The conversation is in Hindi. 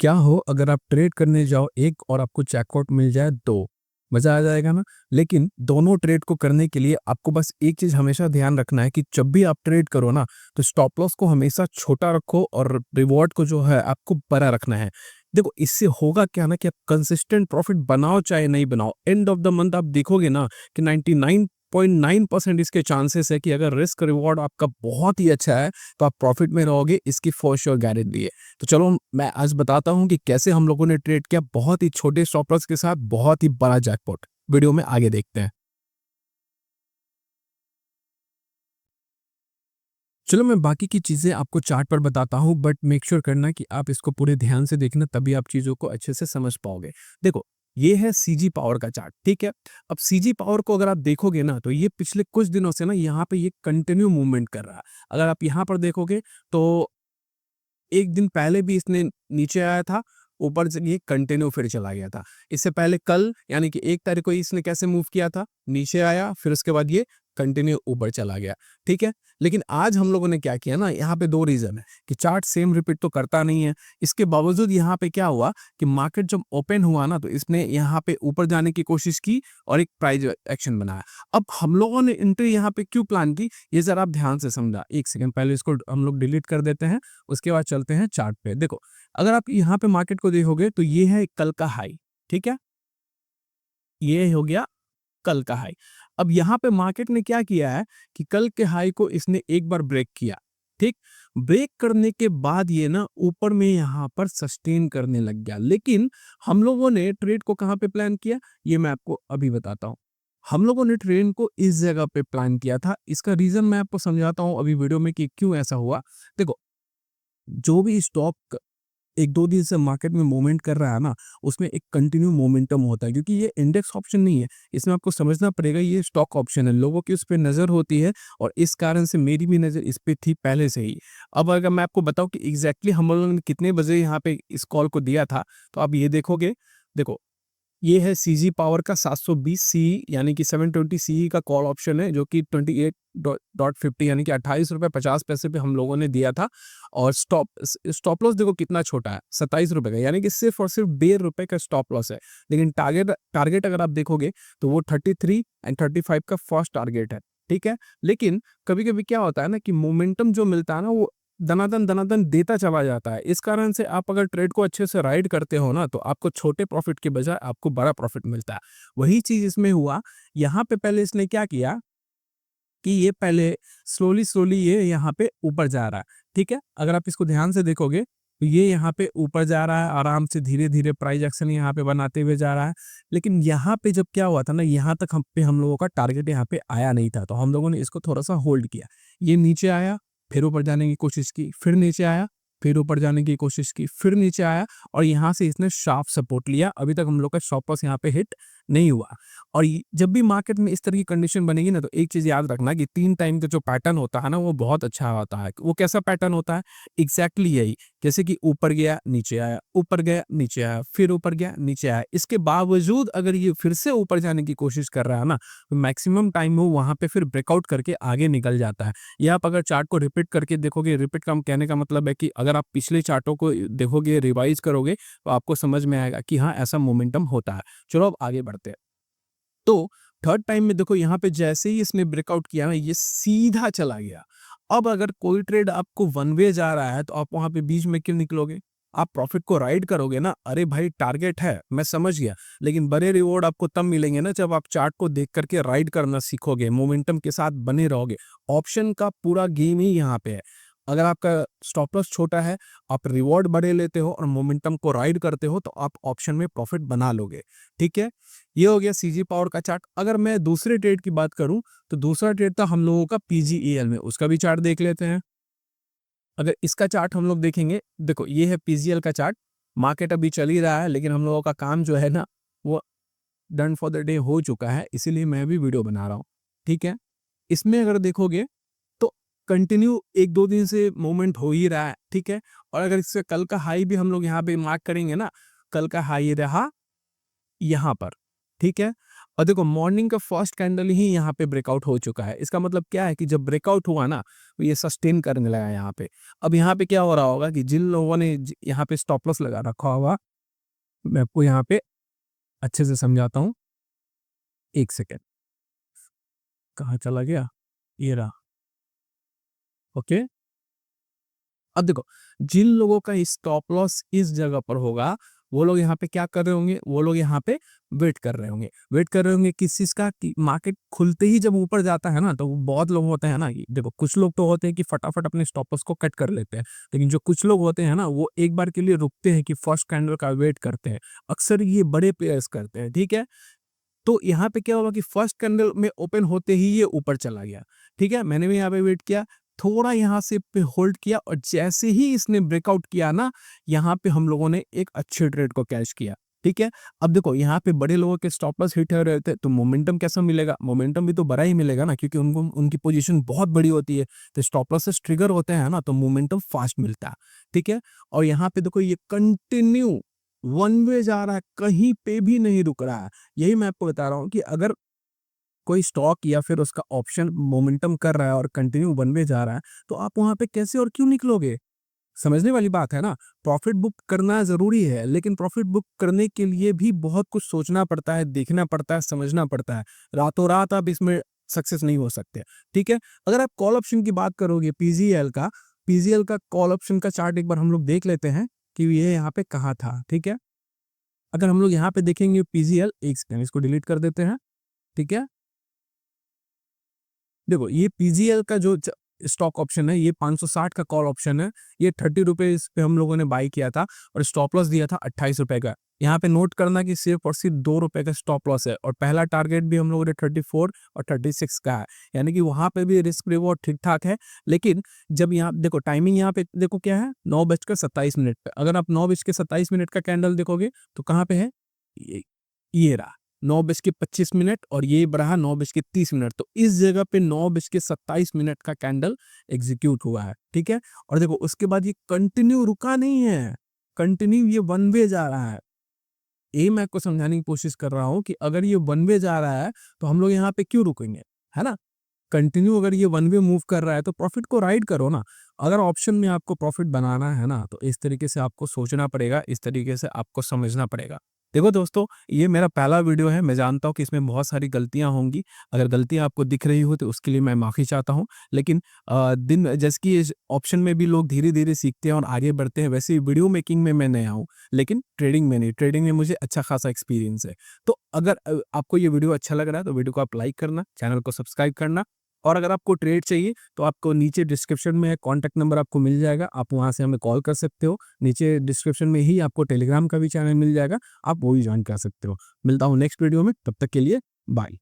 क्या हो अगर आप ट्रेड करने जाओ एक और आपको जैकपॉट मिल जाए 2, मज़ा आ जाएगा ना? लेकिन दोनों ट्रेड को करने के लिए आपको बस एक चीज़ हमेशा ध्यान रखना है कि जब भी आप ट्रेड करो ना, तो स्टॉप लॉस को हमेशा छोटा रखो और रिवॉर्ड को जो है आपको बड़ा रखना है। देखो इससे होगा क्या ना कि आप कंसिस्टेंट प्रॉफिट बनाओ चाहे नहीं बनाओ, एंड ऑफ द मंथ आप देखोगे ना कि 99.9% इसके चांसेस है कि अगर रिस्क रिवॉर्ड आपका बहुत ही अच्छा है, तो आप प्रॉफिट में रहोगे, इसकी फॉर श्योर गारंटी है। तो चलो मैं आज बताता हूँ कि कैसे हम लोगों ने ट्रेड किया बहुत ही छोटे स्टॉप लॉस के साथ बहुत ही बड़ा जैकपॉट। वीडियो में आगे देखते हैं। चलो मैं बाकी की चीज़ें आपको चार्ट पर बताता हूँ, बट मेक श्योर करना कि आप इसको पूरे ध्यान से देखना, तभी आप चीज़ों को अच्छे से समझ पाओगे। देखो, ये है सीजी पावर का चार्ट, ठीक है? अब सीजी पावर को अगर आप देखोगे ना, तो ये पिछले कुछ दिनों से ना यहाँ पे ये कंटिन्यू मूवमेंट कर रहा है। अगर आप यहाँ पर देखोगे तो 1 दिन पहले भी इसने नीचे आया था, ऊपर से ये कंटिन्यू फिर चला गया था। इससे पहले कल यानी कि 1 तारीख को इसने कैसे मूव किया था, नीचे आया, फिर उसके बाद ये कंटिन्यू ऊपर चला गया, ठीक है? लेकिन आज हम लोगों ने क्या किया ना, यहाँ पे 2 रीज़न है कि चार्ट सेम रिपीट तो करता नहीं है। इसके बावजूद यहाँ पे क्या हुआ कि मार्केट जब ओपन हुआ ना, तो इसने यहाँ पे ऊपर जाने की कोशिश की और एक प्राइस एक्शन बनाया। अब हम लोगों ने एंट्री यहाँ पे क्यों प्लान की, ये ज़रा आप ध्यान से समझा। 1 सेकंड पहले इसको हम लोग डिलीट कर देते हैं, उसके बाद चलते हैं चार्ट पे। देखो, अगर आप यहाँ पे मार्केट को देखोगे तो ये है कल का हाई, ठीक है? ये हो गया कल का हाई। अब यहाँ पे मार्केट ने क्या किया है कि कल के हाई को इसने एक बार ब्रेक किया, ठीक? ब्रेक करने के बाद ये ना ऊपर में यहाँ पर सस्टेन करने लग गया। लेकिन हम लोगों ने ट्रेड को कहाँ पे प्लान किया, ये मैं आपको अभी बताता हूँ। हम लोगों ने ट्रेड को इस जगह पे प्लान किया था। इसका रीज़न मैं आपको समझाता हूँ अभी वीडियो में कि क्यों ऐसा हुआ। देखो, जो भी स्टॉक 1-2 दिन से मार्केट में मूवमेंट कर रहा है ना, उसमें एक कंटिन्यू मोमेंटम होता है, क्योंकि ये इंडेक्स ऑप्शन नहीं है। इसमें आपको समझना पड़ेगा ये स्टॉक ऑप्शन है। लोगों की उस पे नज़र होती है और इस कारण से मेरी भी नज़र इस पे थी पहले से ही। अब अगर मैं आपको बताऊँ कि एग्ज़ैक्टली हम लोगों ने कितने बजे यहाँ पे इस कॉल को दिया था, तो आप ये देखोगे, देखो ये है सीजी पावर का 720 सीई यानी कि 720 सीई का कॉल ऑप्शन है, जो कि 28.50 यानी कि ₹28.50 पे हम लोगों ने दिया था। और स्टॉप लॉस देखो कितना छोटा है, ₹27 का, यानी कि सिर्फ़ और सिर्फ़ ₹1.5 का स्टॉप लॉस है। लेकिन टारगेट टारगेट अगर आप देखोगे तो वो 33 एंड 35 का फर्स्ट टारगेट है, ठीक है? लेकिन कभी-कभी क्या होता है ना कि मोमेंटम जो मिलता है ना, वो दनादन दनादन देता चला जाता है। इस कारण से आप अगर ट्रेड को अच्छे से राइड करते हो ना, तो आपको छोटे प्रॉफिट के बजाय आपको बड़ा प्रॉफिट मिलता है। वही चीज़ इसमें हुआ। यहाँ पे पहले इसने क्या किया कि ये पहले स्लोली ये यहाँ पे ऊपर जा रहा है, ठीक है? अगर आप इसको ध्यान से देखोगे, तो ये यहाँ पे ऊपर जा रहा है, आराम से धीरे-धीरे प्राइस एक्शन यहाँ पे बनाते हुए जा रहा है। लेकिन यहाँ पे जब क्या हुआ था ना, यहाँ तक हम लोगों का टारगेट यहाँ पे आया नहीं था, तो हम लोगों ने इसको थोड़ा-सा होल्ड किया। ये नीचे आया, फिर ऊपर जाने की कोशिश की, फिर नीचे आया, फिर ऊपर जाने की कोशिश की, फिर नीचे आया और यहाँ से इसने शार्प सपोर्ट लिया। अभी तक हम लोग का स्टॉप लॉस यहाँ पे हिट नहीं हुआ। और जब भी मार्केट में इस तरह की कंडीशन बनेगी ना, तो एक चीज़ याद रखना कि 3 टाइम का जो पैटर्न होता है ना, वो बहुत अच्छा होता है। वो कैसा पैटर्न होता है? एग्ज़ैक्टली यही, जैसे कि ऊपर गया, नीचे आया, ऊपर गया, नीचे आया, फिर ऊपर गया, नीचे आया। इसके बावजूद अगर ये फिर से ऊपर जाने की कोशिश कर रहा है ना, तो मैक्सिमम टाइम वो वहाँ पे फिर ब्रेकआउट करके आगे निकल जाता है। ये आप अगर चार्ट को रिपीट करके देखोगे, रिपीट का कहने का मतलब है कि अगर आप पिछले चार्टों को देखोगे, रिवाइज़ करोगे, तो आपको समझ में आएगा कि हाँ, ऐसा मोमेंटम होता है। चलो अब आगे बढ़ते हैं। तो थर्ड टाइम में देखो यहाँ पे जैसे ही इसने ब्रेकआउट किया ना, ये सीधा चला गया। अब अगर कोई ट्रेड आपको वन वे जा रहा है, तो आप वहाँ पे बीच में क्यों निकलोगे? आप प्रॉफिट को राइड करोगे ना। अरे भाई, टारगेट है, मैं समझ गया, लेकिन बड़े रिवॉर्ड आपको तब मिलेंगे ना जब आप चार्ट को देख करके राइड करना सीखोगे, मोमेंटम के साथ बने रहोगे। ऑप्शन का पूरा गेम ही यहाँ पे है। अगर आपका स्टॉप लॉस छोटा है, आप रिवॉर्ड बड़े लेते हो और मोमेंटम को राइड करते हो, तो आप ऑप्शन में प्रॉफिट बना लोगे, ठीक है? ये हो गया सीजी पावर का चार्ट। अगर मैं दूसरे ट्रेड की बात करूं, तो दूसरा ट्रेड था हम लोगों का पीजीईएल में, उसका भी चार्ट देख लेते हैं। अगर इसका चार्ट हम लोग देखेंगे, देखो ये है पीजीएल का चार्ट। मार्केट अभी चल ही रहा है, लेकिन हम लोगों का काम जो है ना, वो डन फॉर द डे हो चुका है, इसीलिए मैं भी वीडियो बना रहा हूँ, ठीक है? इसमें अगर देखोगे तो कंटिन्यू 1-2 दिन से मूवमेंट हो ही रहा है, ठीक है? और अगर इससे कल का हाई भी हम लोग यहाँ पे मार्क करेंगे ना, कल का हाई रहा यहाँ पर, ठीक है? और देखो मॉर्निंग का फर्स्ट कैंडल ही यहाँ पे ब्रेकआउट हो चुका है। इसका मतलब क्या है कि जब ब्रेकआउट हुआ ना, तो ये सस्टेन करने लगा यहाँ पे। अब यहाँ पे क्या हो रहा होगा कि जिन लोगों ने यहाँ पे स्टॉप लॉस लगा रखा होगा, मैं आपको यहाँ पे अच्छे से समझाता हूँ। एक सेकेंड, कहाँ चला गया? ये रहा। ओके, अब देखो, जिन लोगों का स्टॉप लॉस इस जगह पर होगा, वो लोग यहाँ पे क्या कर रहे होंगे? वो लोग यहाँ पे वेट कर रहे होंगे। वेट कर रहे होंगे किस चीज़ का? कि मार्केट खुलते ही जब ऊपर जाता है ना, तो बहुत लोग होते हैं ना, कि देखो कुछ लोग तो होते हैं कि फटाफट अपने स्टॉप लॉस को कट कर लेते हैं। लेकिन जो कुछ लोग होते हैं ना, वो एक बार के लिए रुकते हैं कि फर्स्ट कैंडल का वेट करते हैं। अक्सर ये बड़े प्लेयर्स करते हैं, ठीक है? तो यहाँ पे क्या होगा कि फर्स्ट कैंडल में ओपन होते ही ये ऊपर चला गया, ठीक है? मैंने भी यहाँ पे वेट किया, थोड़ा यहाँ से पे होल्ड किया और जैसे ही इसने ब्रेकआउट किया ना, यहाँ पे हम लोगों ने एक अच्छे ट्रेड को कैच किया, ठीक है? अब देखो यहाँ पे बड़े लोगों के स्टॉप लॉस हिट हो रहे थे, तो मोमेंटम कैसा मिलेगा? मोमेंटम भी तो बड़ा ही मिलेगा ना, क्योंकि उनको उनकी पोजीशन बहुत बड़ी होती है, तो स्टॉप लॉसेस ट्रिगर होते हैं ना, तो मोमेंटम फास्ट मिलता है, ठीक है? और यहाँ पे देखो ये कंटिन्यू वन वे जा रहा है, कहीं पे भी नहीं रुक रहा है। यही मैं आपको बता रहा हूँ कि अगर कोई स्टॉक या फिर उसका ऑप्शन मोमेंटम कर रहा है और कंटिन्यू वन वे जा रहा है, तो आप वहाँ पे कैसे और क्यों निकलोगे? समझने वाली बात है ना। प्रॉफिट बुक करना ज़रूरी है, लेकिन प्रॉफिट बुक करने के लिए भी बहुत कुछ सोचना पड़ता है, देखना पड़ता है, समझना पड़ता है। रातों-रात आप इसमें सक्सेस नहीं हो सकते, ठीक है? अगर आप कॉल ऑप्शन की बात करोगे पीजीएल का कॉल ऑप्शन का चार्ट एक बार हम लोग देख लेते हैं कि ये यहाँ पे कहाँ था, ठीक है? अगर हम लोग यहाँ पे देखेंगे पीजीएल, एक सेकंड इसको डिलीट कर देते हैं, ठीक है? देखो ये पीजीएल का जो स्टॉक ऑप्शन है, ये 560 का कॉल ऑप्शन है। ये 30 रुपीज पे हम लोगों ने बाई किया था और स्टॉप लॉस दिया था 28 रुपए का। यहाँ पे नोट करना कि सिर्फ और सिर्फ 2 रुपए का स्टॉप लॉस है और पहला टारगेट भी हम लोगों ने 34 और 36 का है। यानी कि वहां पे भी रिस्क रिवॉर्ड ठीक ठाक है। लेकिन जब यहाँ देखो टाइमिंग, यहाँ पे देखो क्या है, 9:27 पे। अगर आप 9:27 का कैंडल देखोगे तो कहाँ पे है? ये रहा 9:25 और ये रहा 9:30। तो इस जगह पे 9:27 का कैंडल एग्जीक्यूट हुआ है, ठीक है? और देखो उसके बाद ये कंटिन्यू रुका नहीं है, कंटिन्यू ये वन वे जा रहा है। यही मैं आपको समझाने की कोशिश कर रहा हूँ कि अगर ये वन वे जा रहा है, तो हम लोग यहाँ पे क्यों रुकेंगे, है ना? कंटिन्यू अगर ये वन वे मूव कर रहा है, तो प्रॉफिट को राइड करो ना। अगर ऑप्शन में आपको प्रॉफिट बनाना है ना, तो इस तरीके से आपको सोचना पड़ेगा, इस तरीके से आपको समझना पड़ेगा। देखो दोस्तों, ये मेरा पहला वीडियो है, मैं जानता हूँ कि इसमें बहुत सारी गलतियाँ होंगी। अगर गलतियाँ आपको दिख रही हो, तो उसके लिए मैं माफ़ी चाहता हूँ। लेकिन दिन जैसे कि इस ऑप्शन में भी लोग धीरे-धीरे सीखते हैं और आगे बढ़ते हैं, वैसे ही वीडियो मेकिंग में मैं नया हूँ, लेकिन ट्रेडिंग में नहीं। ट्रेडिंग में मुझे अच्छा खासा एक्सपीरियंस है। तो अगर आपको ये वीडियो अच्छा लग रहा है, तो वीडियो को आप लाइक करना, चैनल को सब्सक्राइब करना और अगर आपको ट्रेड चाहिए, तो आपको नीचे डिस्क्रिप्शन में कॉन्टैक्ट नंबर आपको मिल जाएगा, आप वहाँ से हमें कॉल कर सकते हो। नीचे डिस्क्रिप्शन में ही आपको टेलीग्राम का भी चैनल मिल जाएगा, आप वो भी जॉइन कर सकते हो। मिलता हूँ नेक्स्ट वीडियो में, तब तक के लिए बाय।